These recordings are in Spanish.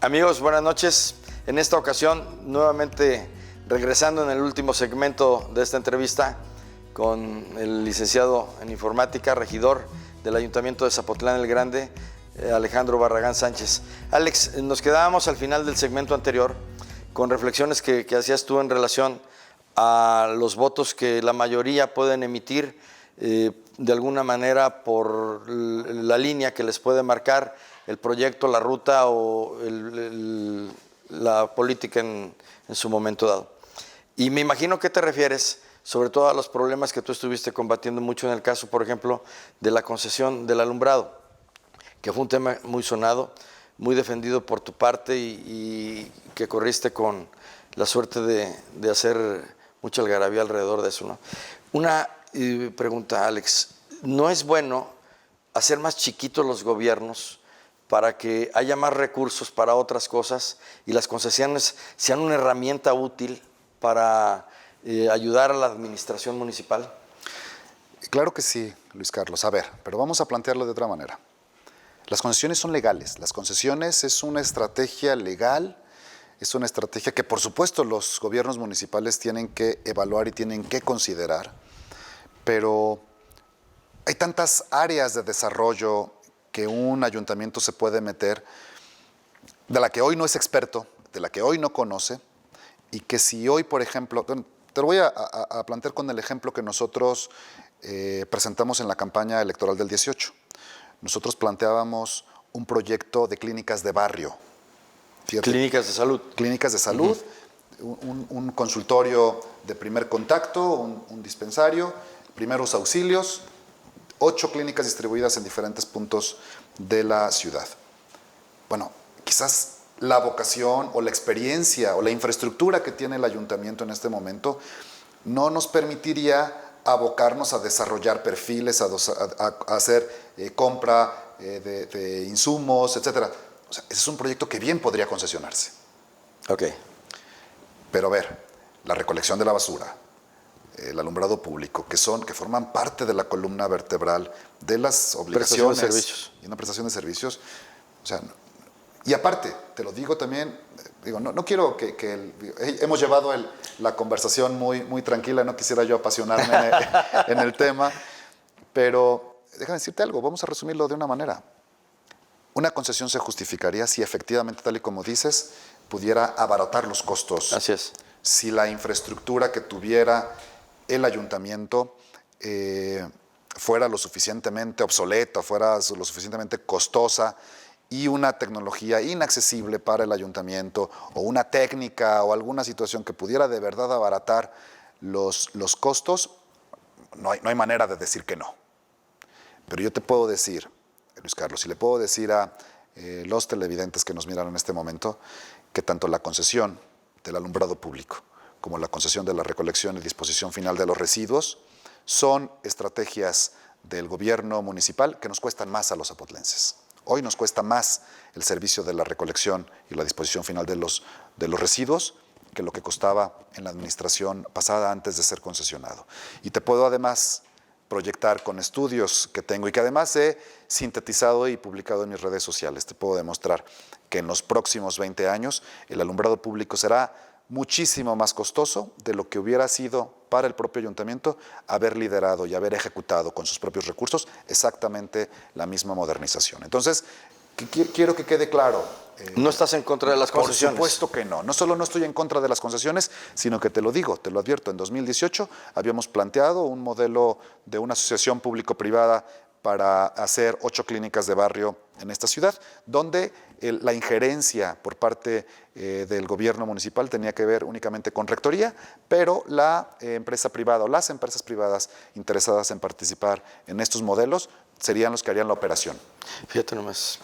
Amigos, buenas noches. En esta ocasión, nuevamente regresando en el último segmento de esta entrevista con el licenciado en informática, regidor del Ayuntamiento de Zapotlán el Grande, Alejandro Barragán Sánchez. Alex, nos quedábamos al final del segmento anterior con reflexiones que hacías tú en relación a los votos que la mayoría pueden emitir de alguna manera por la línea que les puede marcar el proyecto, la ruta o la política en su momento dado. Y me imagino que te refieres sobre todo a los problemas que tú estuviste combatiendo mucho en el caso, por ejemplo, de la concesión del alumbrado, que fue un tema muy sonado, muy defendido por tu parte y que corriste con la suerte de hacer mucha algarabía alrededor de eso, ¿no? Una pregunta, Alex, ¿no es bueno hacer más chiquitos los gobiernos para que haya más recursos para otras cosas y las concesiones sean una herramienta útil para ayudar a la administración municipal? Claro que sí, Luis Carlos. A ver, pero vamos a plantearlo de otra manera. Las concesiones son legales. Las concesiones es una estrategia legal, es una estrategia que por supuesto los gobiernos municipales tienen que evaluar y tienen que considerar, pero hay tantas áreas de desarrollo que un ayuntamiento se puede meter, de la que hoy no es experto, de la que hoy no conoce, y que si hoy, por ejemplo, te lo voy a plantear con el ejemplo que nosotros presentamos en la campaña electoral del 18. Nosotros planteábamos un proyecto de clínicas de barrio. Fíjate, clínicas de salud. Clínicas de salud, un consultorio de primer contacto, un dispensario, primeros auxilios, 8 clínicas distribuidas en diferentes puntos de la ciudad. Bueno, quizás la vocación o la experiencia o la infraestructura que tiene el ayuntamiento en este momento no nos permitiría abocarnos a desarrollar perfiles, a hacer compra de insumos, etc. O sea, ese es un proyecto que bien podría concesionarse. Ok. Pero a ver, la recolección de la basura, el alumbrado público, que forman parte de la columna vertebral de las obligaciones Prestación de servicios. y una prestación de servicios. O sea, y aparte, te lo digo también, digo, no quiero hemos llevado la conversación muy tranquila, no quisiera yo apasionarme en el tema, pero déjame decirte algo, vamos a resumirlo de una manera. Una concesión se justificaría si efectivamente, tal y como dices, pudiera abaratar los costos. Así es. Si la infraestructura que tuviera el ayuntamiento fuera lo suficientemente obsoleta, fuera lo suficientemente costosa y una tecnología inaccesible para el ayuntamiento o una técnica o alguna situación que pudiera de verdad abaratar los costos, no hay manera de decir que no. Pero yo te puedo decir, Luis Carlos, y le puedo decir a los televidentes que nos miran en este momento, que tanto la concesión del alumbrado público como la concesión de la recolección y disposición final de los residuos son estrategias del gobierno municipal que nos cuestan más a los zapotlenses. Hoy nos cuesta más el servicio de la recolección y la disposición final de los residuos que lo que costaba en la administración pasada antes de ser concesionado. Y te puedo además proyectar con estudios que tengo y que además he sintetizado y publicado en mis redes sociales. Te puedo demostrar que en los próximos 20 años el alumbrado público será muchísimo más costoso de lo que hubiera sido para el propio ayuntamiento haber liderado y haber ejecutado con sus propios recursos exactamente la misma modernización. Entonces, quiero que quede claro. ¿No estás en contra de las concesiones? Por supuesto que no. No solo no estoy en contra de las concesiones, sino que te lo digo, te lo advierto, en 2018 habíamos planteado un modelo de una asociación público-privada para hacer 8 clínicas de barrio en esta ciudad, donde la injerencia por parte del gobierno municipal tenía que ver únicamente con rectoría, pero la empresa privada o las empresas privadas interesadas en participar en estos modelos serían los que harían la operación. Fíjate nomás.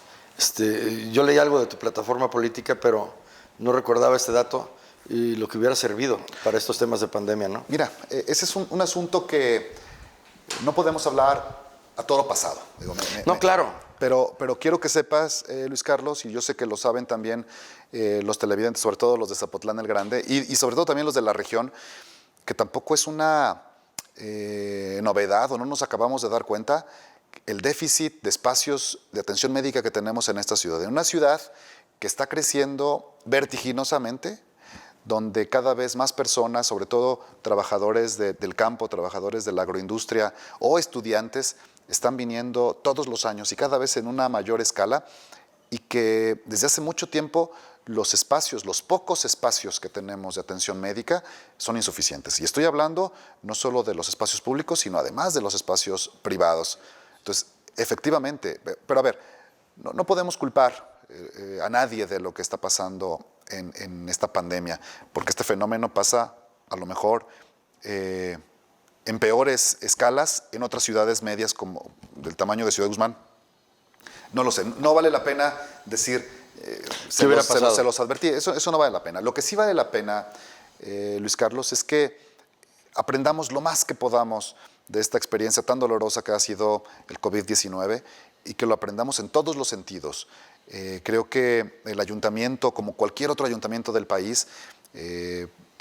Yo leí algo de tu plataforma política, pero no recordaba este dato y lo que hubiera servido para estos temas de pandemia, ¿no? Mira, ese es un asunto que no podemos hablar a todo pasado. Digo, claro. Pero quiero que sepas, Luis Carlos, y yo sé que lo saben también los televidentes, sobre todo los de Zapotlán el Grande, y sobre todo también los de la región, que tampoco es una novedad o no nos acabamos de dar cuenta el déficit de espacios de atención médica que tenemos en esta ciudad. En una ciudad que está creciendo vertiginosamente, donde cada vez más personas, sobre todo trabajadores del campo, trabajadores de la agroindustria o estudiantes, están viniendo todos los años y cada vez en una mayor escala, y que desde hace mucho tiempo los espacios, los pocos espacios que tenemos de atención médica son insuficientes. Y estoy hablando no solo de los espacios públicos, sino además de los espacios privados. Entonces, efectivamente, pero a ver, no podemos culpar a nadie de lo que está pasando en esta pandemia, porque este fenómeno pasa a lo mejor en peores escalas en otras ciudades medias como del tamaño de Ciudad Guzmán. No lo sé, no vale la pena decir, se los advertí, eso no vale la pena. Lo que sí vale la pena, Luis Carlos, es que aprendamos lo más que podamos de esta experiencia tan dolorosa que ha sido el COVID-19 y que lo aprendamos en todos los sentidos. Creo que el ayuntamiento, como cualquier otro ayuntamiento del país,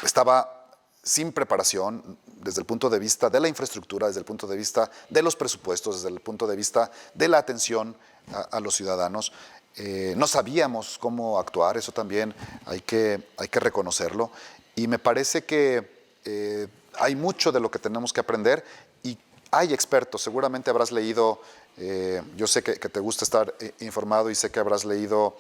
estaba sin preparación desde el punto de vista de la infraestructura, desde el punto de vista de los presupuestos, desde el punto de vista de la atención a los ciudadanos. No sabíamos cómo actuar, eso también hay que reconocerlo. Y me parece que hay mucho de lo que tenemos que aprender y hay expertos, seguramente habrás leído, yo sé que te gusta estar informado y sé que habrás leído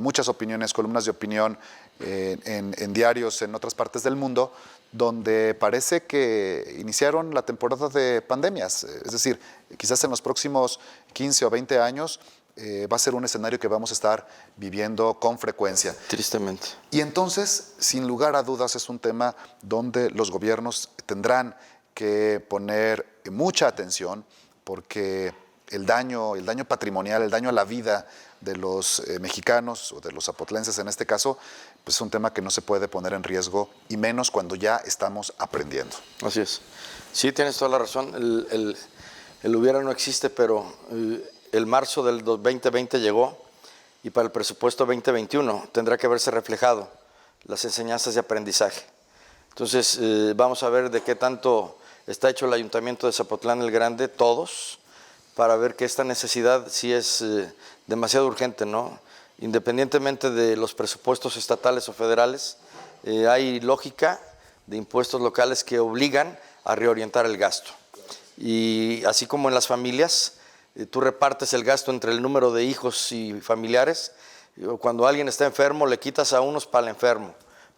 muchas opiniones, columnas de opinión en diarios en otras partes del mundo, donde parece que iniciaron la temporada de pandemias. Es decir, quizás en los próximos 15 o 20 años va a ser un escenario que vamos a estar viviendo con frecuencia. Tristemente. Y entonces, sin lugar a dudas, es un tema donde los gobiernos tendrán que poner mucha atención, porque el daño patrimonial, el daño a la vida de los mexicanos o de los zapotlenses en este caso, pues es un tema que no se puede poner en riesgo, y menos cuando ya estamos aprendiendo. Así es. Sí, tienes toda la razón. El hubiera no existe, pero el marzo del 2020 llegó y para el presupuesto 2021 tendrá que verse reflejado las enseñanzas de aprendizaje. Entonces, vamos a ver de qué tanto está hecho el Ayuntamiento de Zapotlán el Grande, todos, para ver que esta necesidad sí es demasiado urgente, ¿no? Independientemente de los presupuestos estatales o federales, hay lógica de impuestos locales que obligan a reorientar el gasto. Y así como en las familias, tú repartes el gasto entre el número de hijos y familiares. Cuando alguien está enfermo, le quitas a unos para el enfermo,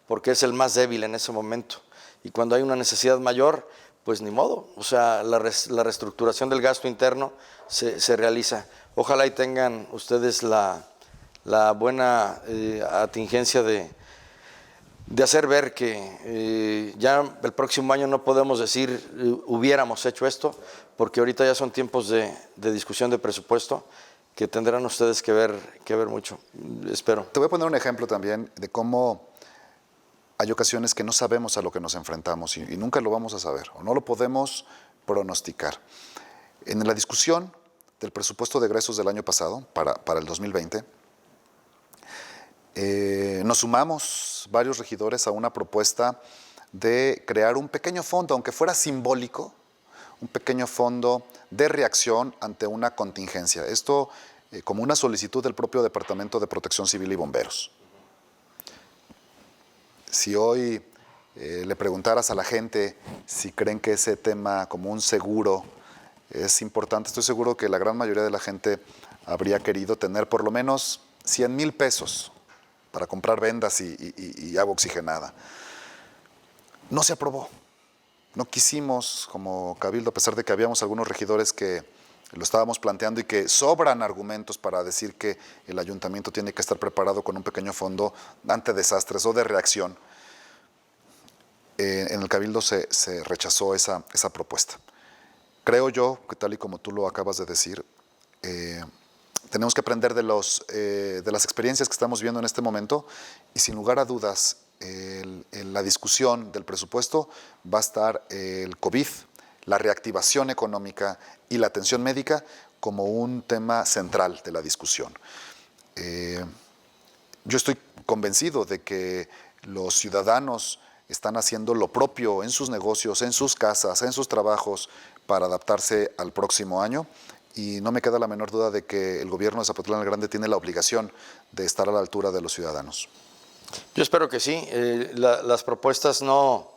porque es el más débil en ese momento. Y cuando hay una necesidad mayor, pues ni modo. O sea, la reestructuración del gasto interno se realiza. Ojalá y tengan ustedes la buena atingencia de hacer ver que ya el próximo año no podemos decir hubiéramos hecho esto, porque ahorita ya son tiempos de discusión de presupuesto que tendrán ustedes que ver mucho, espero. Te voy a poner un ejemplo también de cómo hay ocasiones que no sabemos a lo que nos enfrentamos y nunca lo vamos a saber o no lo podemos pronosticar. En la discusión del presupuesto de egresos del año pasado, para el 2020, nos sumamos varios regidores a una propuesta de crear un pequeño fondo, aunque fuera simbólico, un pequeño fondo de reacción ante una contingencia. Esto como una solicitud del propio Departamento de Protección Civil y Bomberos. Si hoy le preguntaras a la gente si creen que ese tema como un seguro es importante, estoy seguro que la gran mayoría de la gente habría querido tener por lo menos 100,000 pesos para comprar vendas y agua oxigenada. No se aprobó. No quisimos, como Cabildo, a pesar de que habíamos algunos regidores que lo estábamos planteando y que sobran argumentos para decir que el ayuntamiento tiene que estar preparado con un pequeño fondo ante desastres o de reacción. En el Cabildo se rechazó esa propuesta. Creo yo que, tal y como tú lo acabas de decir, tenemos que aprender de las experiencias que estamos viendo en este momento y, sin lugar a dudas, en la discusión del presupuesto va a estar el COVID, la reactivación económica y la atención médica como un tema central de la discusión. Yo estoy convencido de que los ciudadanos están haciendo lo propio en sus negocios, en sus casas, en sus trabajos para adaptarse al próximo año y no me queda la menor duda de que el gobierno de Zapotlán el Grande tiene la obligación de estar a la altura de los ciudadanos. Yo espero que sí. Las propuestas no,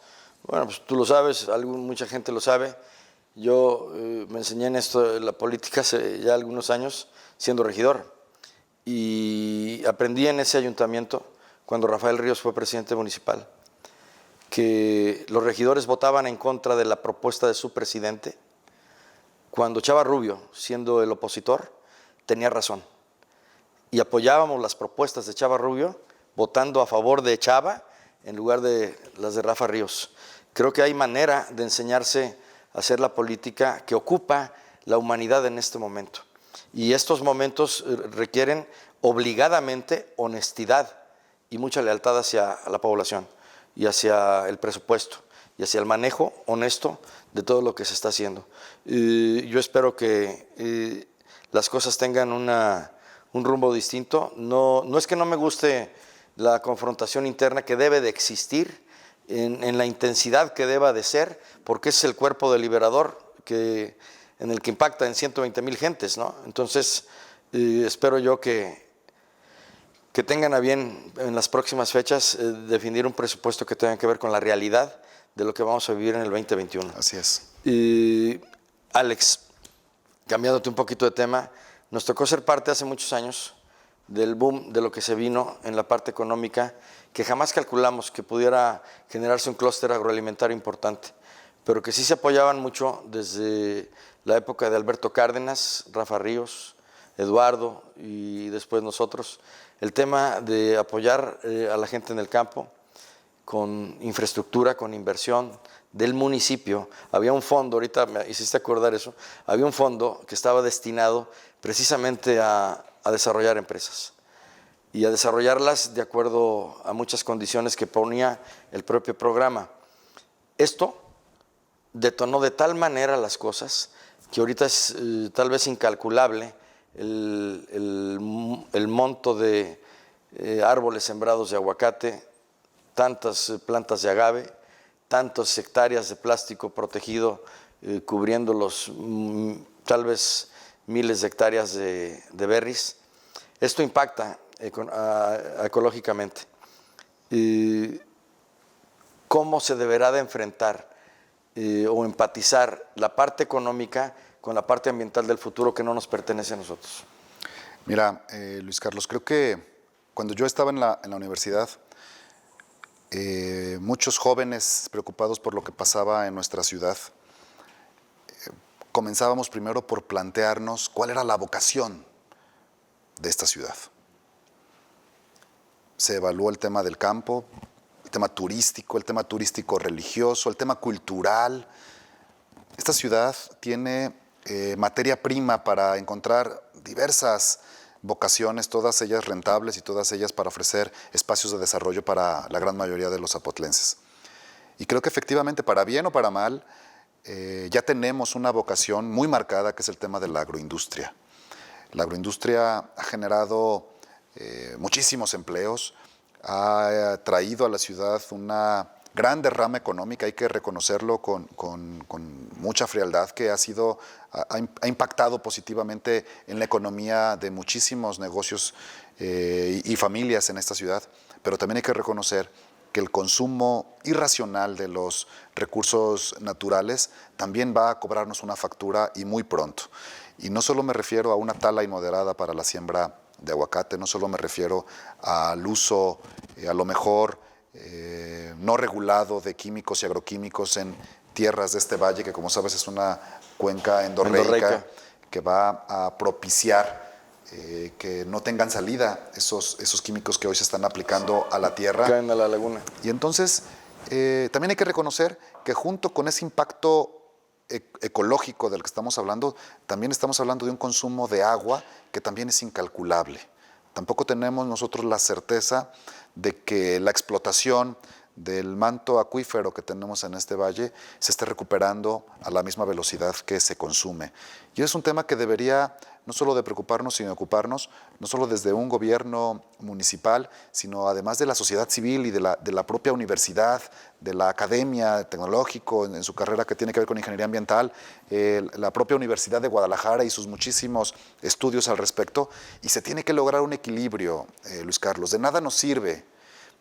bueno, pues tú lo sabes, mucha gente lo sabe. Yo me enseñé en esto de la política hace ya algunos años, siendo regidor, y aprendí en ese ayuntamiento, cuando Rafael Ríos fue presidente municipal, que los regidores votaban en contra de la propuesta de su presidente, cuando Chava Rubio, siendo el opositor, tenía razón. Y apoyábamos las propuestas de Chava Rubio, votando a favor de Chava en lugar de las de Rafa Ríos. Creo que hay manera de enseñarse a hacer la política que ocupa la humanidad en este momento. Y estos momentos requieren obligadamente honestidad y mucha lealtad hacia la población y hacia el presupuesto y hacia el manejo honesto de todo lo que se está haciendo. Yo espero que las cosas tengan un rumbo distinto. No es que no me guste la confrontación interna que debe de existir en la intensidad que deba de ser, porque es el cuerpo deliberador en el que impacta en 120,000 gentes, ¿no? Entonces, espero yo que tengan a bien en las próximas fechas definir un presupuesto que tenga que ver con la realidad de lo que vamos a vivir en el 2021. Así es. Alex, cambiándote un poquito de tema, nos tocó ser parte hace muchos años del boom de lo que se vino en la parte económica, que jamás calculamos que pudiera generarse un clúster agroalimentario importante, pero que sí se apoyaban mucho desde la época de Alberto Cárdenas, Rafa Ríos, Eduardo y después nosotros, el tema de apoyar a la gente en el campo con infraestructura, con inversión del municipio. Había un fondo, ahorita me hiciste acordar eso, había un fondo que estaba destinado precisamente a desarrollar empresas y a desarrollarlas de acuerdo a muchas condiciones que ponía el propio programa. Esto detonó de tal manera las cosas que ahorita es tal vez incalculable el monto de árboles sembrados de aguacate, tantas plantas de agave, tantas hectáreas de plástico protegido cubriendo los tal vez miles de hectáreas de berries. Esto impacta ecológicamente. ¿Cómo se deberá de enfrentar o empatizar la parte económica con la parte ambiental del futuro que no nos pertenece a nosotros? Mira, Luis Carlos, creo que cuando yo estaba en la universidad, muchos jóvenes preocupados por lo que pasaba en nuestra ciudad, comenzábamos primero por plantearnos cuál era la vocación de esta ciudad. Se evaluó el tema del campo, el tema turístico religioso, el tema cultural. Esta ciudad tiene materia prima para encontrar diversas vocaciones, todas ellas rentables y todas ellas para ofrecer espacios de desarrollo para la gran mayoría de los zapotlenses. Y creo que efectivamente, para bien o para mal, ya tenemos una vocación muy marcada, que es el tema de la agroindustria. La agroindustria ha generado muchísimos empleos, ha traído a la ciudad una gran derrama económica, hay que reconocerlo con mucha frialdad, que ha impactado positivamente en la economía de muchísimos negocios y familias en esta ciudad, pero también hay que reconocer que el consumo irracional de los recursos naturales también va a cobrarnos una factura y muy pronto. Y no solo me refiero a una tala inmoderada para la siembra de aguacate, no solo me refiero al uso, a lo mejor, no regulado de químicos y agroquímicos en tierras de este valle, que como sabes es una cuenca endorreica que va a propiciar que no tengan salida esos químicos que hoy se están aplicando a la tierra. Caen a la laguna. Y entonces también hay que reconocer que junto con ese impacto ecológico del que estamos hablando, también estamos hablando de un consumo de agua que también es incalculable. Tampoco tenemos nosotros la certeza de que la explotación del manto acuífero que tenemos en este valle se esté recuperando a la misma velocidad que se consume. Y es un tema que debería no solo de preocuparnos, sino de ocuparnos, no solo desde un gobierno municipal, sino además de la sociedad civil y de la propia universidad, de la academia tecnológico en su carrera que tiene que ver con ingeniería ambiental, la propia Universidad de Guadalajara y sus muchísimos estudios al respecto. Y se tiene que lograr un equilibrio, Luis Carlos. De nada nos sirve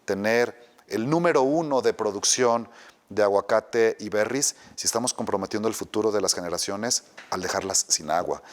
tener el número 1 de producción de aguacate y berries si estamos comprometiendo el futuro de las generaciones al dejarlas sin agua.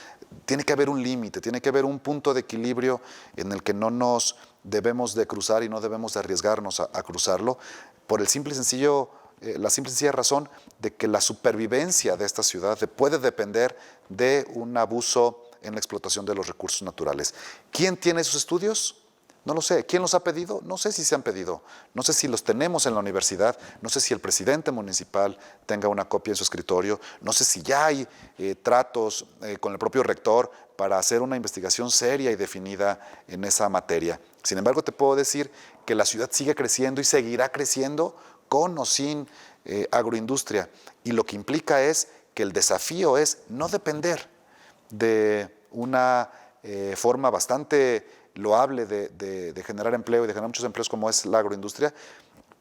Tiene que haber un límite, tiene que haber un punto de equilibrio en el que no nos debemos de cruzar y no debemos de arriesgarnos a cruzarlo por el simple y sencillo, la simple y sencilla razón de que la supervivencia de esta ciudad puede depender de un abuso en la explotación de los recursos naturales. ¿Quién tiene esos estudios? No lo sé. ¿Quién los ha pedido? No sé si se han pedido. No sé si los tenemos en la universidad. No sé si el presidente municipal tenga una copia en su escritorio. No sé si ya hay tratos con el propio rector para hacer una investigación seria y definida en esa materia. Sin embargo, te puedo decir que la ciudad sigue creciendo y seguirá creciendo con o sin agroindustria. Y lo que implica es que el desafío es no depender de una forma bastante loable de generar empleo y de generar muchos empleos como es la agroindustria,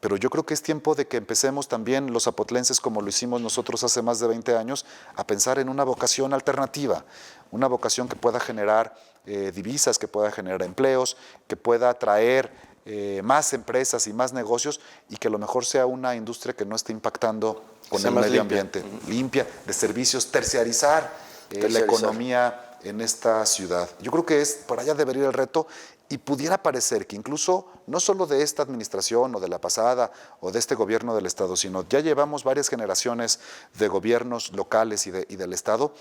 pero yo creo que es tiempo de que empecemos también los zapotlenses, como lo hicimos nosotros hace más de 20 años, a pensar en una vocación alternativa, una vocación que pueda generar divisas, que pueda generar empleos, que pueda atraer más empresas y más negocios y que a lo mejor sea una industria que no esté impactando con el medio ambiente, limpia, de servicios, terciarizar la economía en esta ciudad. Yo creo que por allá debería ir el reto y pudiera parecer que incluso no solo de esta administración o de la pasada o de este gobierno del Estado, sino ya llevamos varias generaciones de gobiernos locales y del Estado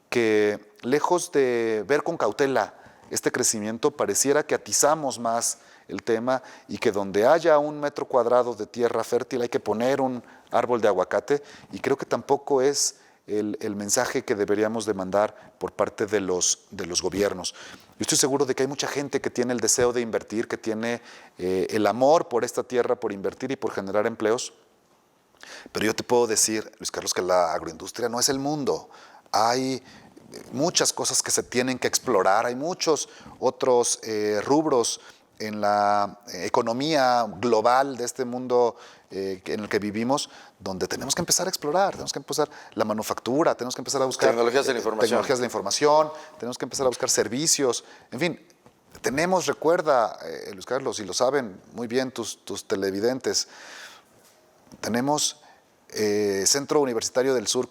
que lejos de ver con cautela este crecimiento pareciera que atizamos más el tema y que donde haya 1 metro cuadrado de tierra fértil hay que poner un árbol de aguacate y creo que tampoco es el mensaje que deberíamos de mandar por parte de los gobiernos. Yo estoy seguro de que hay mucha gente que tiene el deseo de invertir, que tiene el amor por esta tierra, por invertir y por generar empleos, pero yo te puedo decir, Luis Carlos, que la agroindustria no es el mundo. Hay muchas cosas que se tienen que explorar, hay muchos otros rubros en la economía global de este mundo en el que vivimos, donde tenemos que empezar a explorar, tenemos que empezar la manufactura, tenemos que empezar a buscar tecnologías de la información, tenemos que empezar a buscar servicios, en fin, tenemos, recuerda, Luis Carlos, y lo saben muy bien tus televidentes, tenemos Centro Universitario del Sur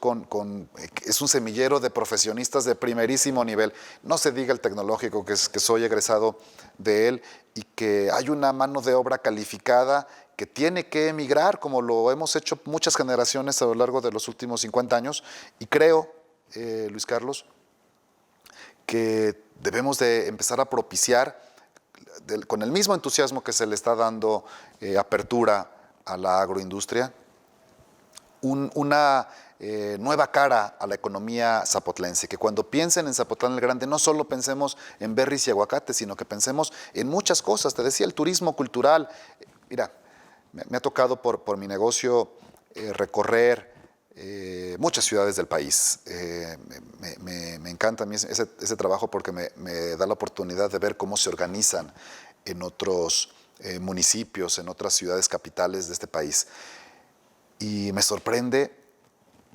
es un semillero de profesionistas de primerísimo nivel, no se diga el tecnológico que soy egresado de él y que hay una mano de obra calificada que tiene que emigrar como lo hemos hecho muchas generaciones a lo largo de los últimos 50 años y creo, Luis Carlos, que debemos de empezar a propiciar con el mismo entusiasmo que se le está dando apertura a la agroindustria, una nueva cara a la economía zapotlense, que cuando piensen en Zapotlán el Grande no solo pensemos en berries y aguacates, sino que pensemos en muchas cosas. Te decía, el turismo cultural. Mira, me ha tocado por mi negocio recorrer muchas ciudades del país. Me encanta a mí ese trabajo porque me da la oportunidad de ver cómo se organizan en otros municipios, en otras ciudades capitales de este país. Y me sorprende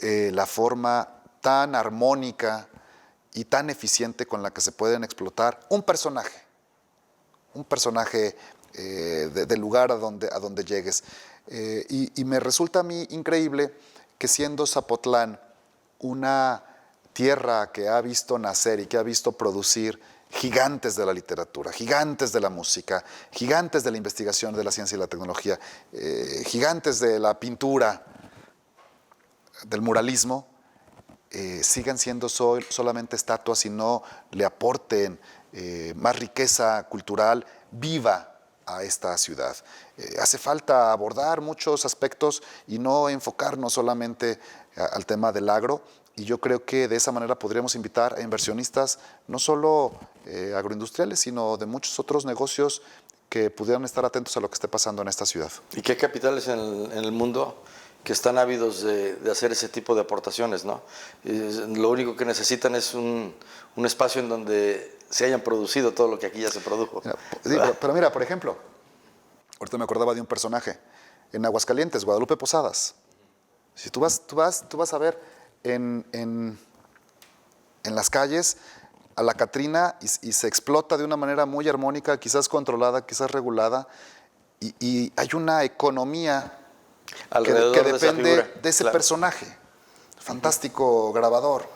la forma tan armónica y tan eficiente con la que se pueden explotar un personaje del lugar a donde llegues. Y me resulta a mí increíble que siendo Zapotlán una tierra que ha visto nacer y que ha visto producir gigantes de la literatura, gigantes de la música, gigantes de la investigación de la ciencia y la tecnología, gigantes de la pintura, del muralismo, sigan siendo solamente estatuas y no le aporten más riqueza cultural viva a esta ciudad. Hace falta abordar muchos aspectos y no enfocarnos solamente al tema del agro, y yo creo que de esa manera podríamos invitar a inversionistas no solo agroindustriales, sino de muchos otros negocios que pudieran estar atentos a lo que esté pasando en esta ciudad. ¿Y qué capitales en el mundo que están ávidos de hacer ese tipo de aportaciones, ¿no? Lo único que necesitan es un espacio en donde se hayan producido todo lo que aquí ya se produjo. Pero mira, por ejemplo, ahorita me acordaba de un personaje en Aguascalientes, Guadalupe Posadas. Si tú vas a ver en las calles a la Catrina y se explota de una manera muy armónica, quizás controlada, quizás regulada, y hay una economía alrededor que de esa depende figura. de ese Claro. personaje. Fantástico grabador.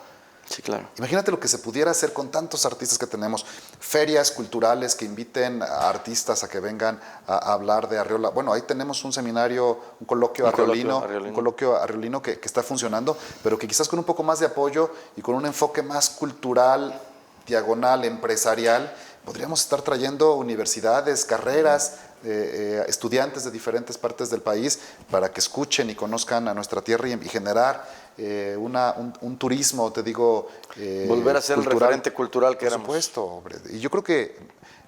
Sí, claro. Imagínate lo que se pudiera hacer con tantos artistas que tenemos, ferias culturales que inviten a artistas a que vengan a hablar de Arreola. Bueno, ahí tenemos un seminario, un coloquio arreolino que está funcionando, pero que quizás con un poco más de apoyo y con un enfoque más cultural, diagonal, empresarial, podríamos estar trayendo universidades, carreras, estudiantes de diferentes partes del país para que escuchen y conozcan a nuestra tierra y generar un turismo, te digo, volver a ser el referente cultural que éramos. Por supuesto, hombre. Y yo creo que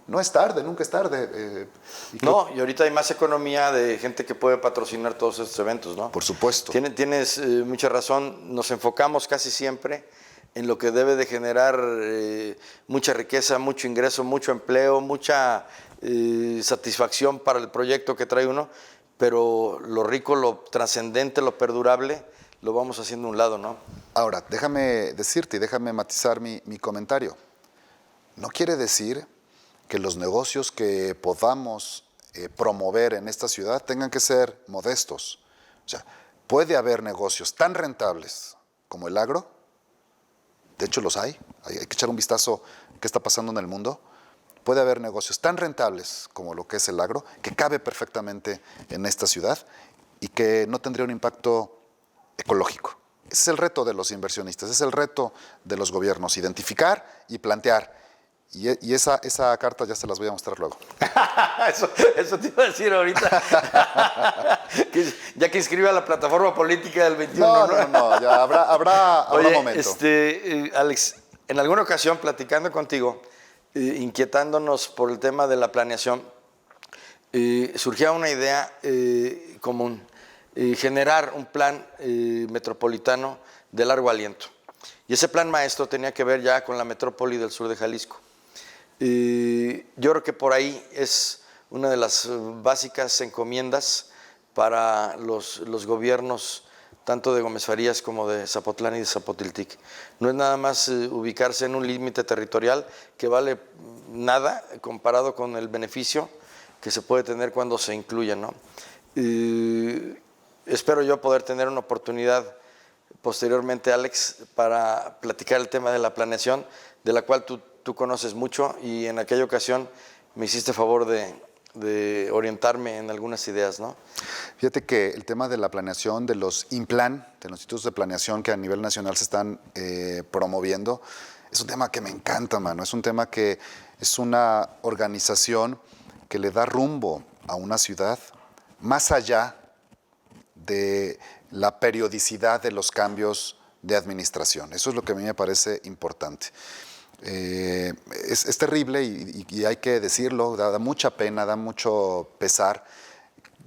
no es tarde, nunca es tarde. Y ahorita hay más economía de gente que puede patrocinar todos estos eventos, ¿no? Por supuesto. Tienes mucha razón, nos enfocamos casi siempre en lo que debe de generar mucha riqueza, mucho ingreso, mucho empleo, mucha satisfacción para el proyecto que trae uno, pero lo rico, lo trascendente, lo perdurable, lo vamos haciendo a un lado, ¿no? Ahora, déjame decirte y déjame matizar mi comentario. No quiere decir que los negocios que podamos promover en esta ciudad tengan que ser modestos. O sea, puede haber negocios tan rentables como el agro. De hecho, los hay que echar un vistazo a qué está pasando en el mundo. Puede haber negocios tan rentables como lo que es el agro, que cabe perfectamente en esta ciudad y que no tendría un impacto ecológico. Ese es el reto de los inversionistas, ese es el reto de los gobiernos, identificar y plantear. Y esa carta ya se las voy a mostrar luego. Eso te iba a decir ahorita. Ya que inscriba la plataforma política del 21. No, ya habrá Oye, momento. Alex, en alguna ocasión platicando contigo, inquietándonos por el tema de la planeación, surgía una idea común, generar un plan metropolitano de largo aliento. Y ese plan maestro tenía que ver ya con la metrópoli del sur de Jalisco. Yo creo que por ahí es una de las básicas encomiendas para los gobiernos tanto de Gómez Farías como de Zapotlán y de Zapotiltic. No es nada más ubicarse en un límite territorial que vale nada comparado con el beneficio que se puede tener cuando se incluye, ¿no? Espero yo poder tener una oportunidad posteriormente, Alex, para platicar el tema de la planeación, de la cual tú conoces mucho, y en aquella ocasión me hiciste favor de orientarme en algunas ideas, ¿no? Fíjate que el tema de la planeación, de los INPLAN, de los institutos de planeación que a nivel nacional se están promoviendo, es un tema que me encanta, mano. Es un tema que es una organización que le da rumbo a una ciudad más allá de la periodicidad de los cambios de administración. Eso es lo que a mí me parece importante. Es terrible y hay que decirlo, da mucha pena, da mucho pesar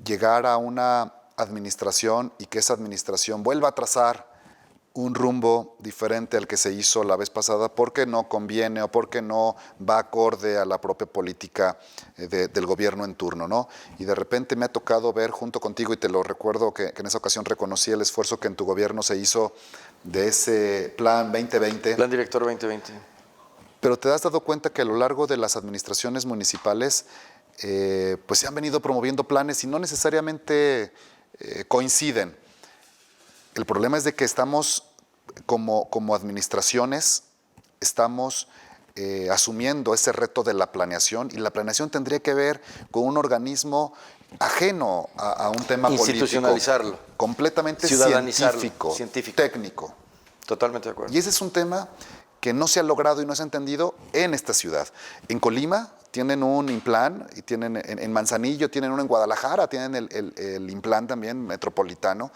llegar a una administración y que esa administración vuelva a trazar un rumbo diferente al que se hizo la vez pasada porque no conviene o porque no va acorde a la propia política del gobierno en turno, ¿no? Y de repente me ha tocado ver junto contigo, y te lo recuerdo que en esa ocasión reconocí el esfuerzo que en tu gobierno se hizo de ese plan 2020. Plan Director 2020. Pero te has dado cuenta que a lo largo de las administraciones municipales pues se han venido promoviendo planes y no necesariamente coinciden. El problema es de que estamos como administraciones, estamos asumiendo ese reto de la planeación, y la planeación tendría que ver con un organismo ajeno a un tema institucionalizarlo, político, completamente científico, técnico. Totalmente de acuerdo. Y ese es un tema que no se ha logrado y no se ha entendido en esta ciudad. En Colima tienen un INPLAN, y tienen en Manzanillo, tienen uno en Guadalajara, tienen el INPLAN también metropolitano.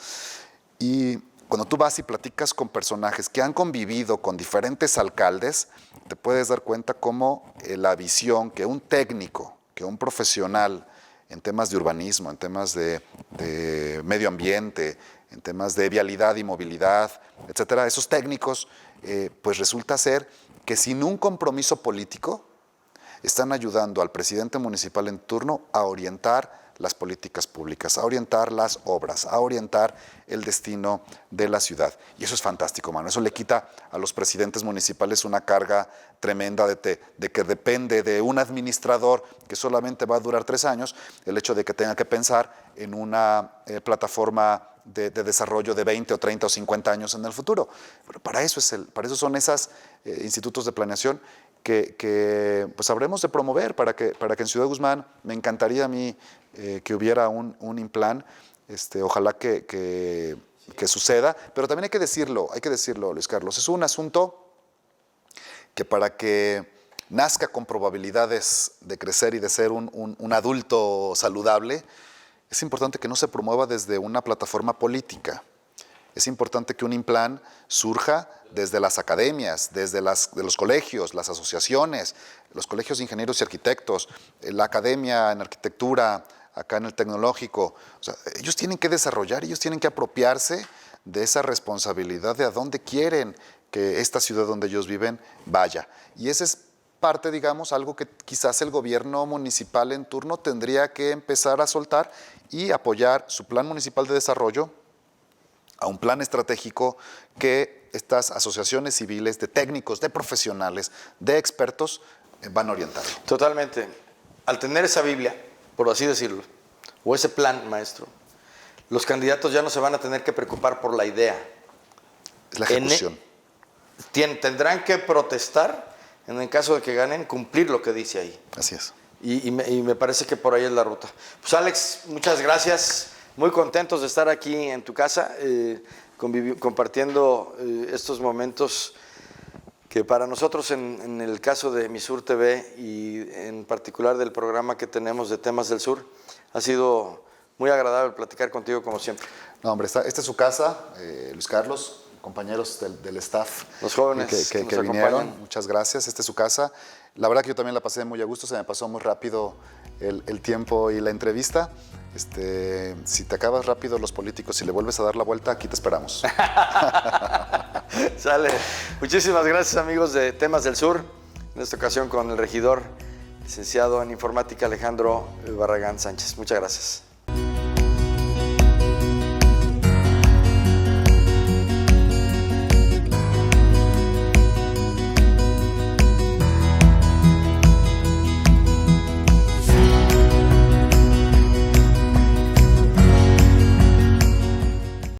Y cuando tú vas y platicas con personajes que han convivido con diferentes alcaldes, te puedes dar cuenta cómo la visión que un técnico que un profesional en temas de urbanismo, en temas de medio ambiente, en temas de vialidad y movilidad, etcétera, esos técnicos, pues resulta ser que sin un compromiso político están ayudando al presidente municipal en turno a orientar las políticas públicas, a orientar las obras, a orientar el destino de la ciudad. Y eso es fantástico, mano. Eso le quita a los presidentes municipales una carga tremenda de que depende de un administrador que solamente va a durar 3 años, el hecho de que tenga que pensar en una plataforma de desarrollo de 20 o 30 o 50 años en el futuro. Pero para eso son esos institutos de planeación que pues habremos de promover para que en Ciudad Guzmán, me encantaría a mí que hubiera un INPLAN, ojalá que suceda, pero también hay que decirlo, Luis Carlos, es un asunto que para que nazca con probabilidades de crecer y de ser un adulto saludable, es importante que no se promueva desde una plataforma política. Es importante que un INPLAN surja desde las academias, desde de los colegios, las asociaciones, los colegios de ingenieros y arquitectos, la academia en arquitectura, acá en el tecnológico. O sea, ellos tienen que desarrollar, ellos tienen que apropiarse de esa responsabilidad de a dónde quieren que esta ciudad donde ellos viven vaya. Y ese es parte, digamos, algo que quizás el gobierno municipal en turno tendría que empezar a soltar y apoyar su plan municipal de desarrollo a un plan estratégico que estas asociaciones civiles de técnicos, de profesionales, de expertos van a orientar. Totalmente. Al tener esa Biblia, por así decirlo, o ese plan maestro, los candidatos ya no se van a tener que preocupar por la idea. Es la ejecución. Tendrán que protestar, en el caso de que ganen, cumplir lo que dice ahí. Así es. Y me parece que por ahí es la ruta. Pues Alex, muchas gracias. Muy contentos de estar aquí en tu casa, compartiendo estos momentos que para nosotros en el caso de Misur TV y en particular del programa que tenemos de Temas del Sur, ha sido muy agradable platicar contigo como siempre. No, hombre, esta es su casa, Luis Carlos, compañeros del staff. Los jóvenes que vinieron, muchas gracias, esta es su casa. La verdad que yo también la pasé muy a gusto, se me pasó muy rápido el tiempo y la entrevista. Si te acabas rápido los políticos y le vuelves a dar la vuelta, aquí te esperamos. Sale. Muchísimas gracias, amigos de Temas del Sur. En esta ocasión con el regidor, licenciado en informática Alejandro Barragán Sánchez. Muchas gracias.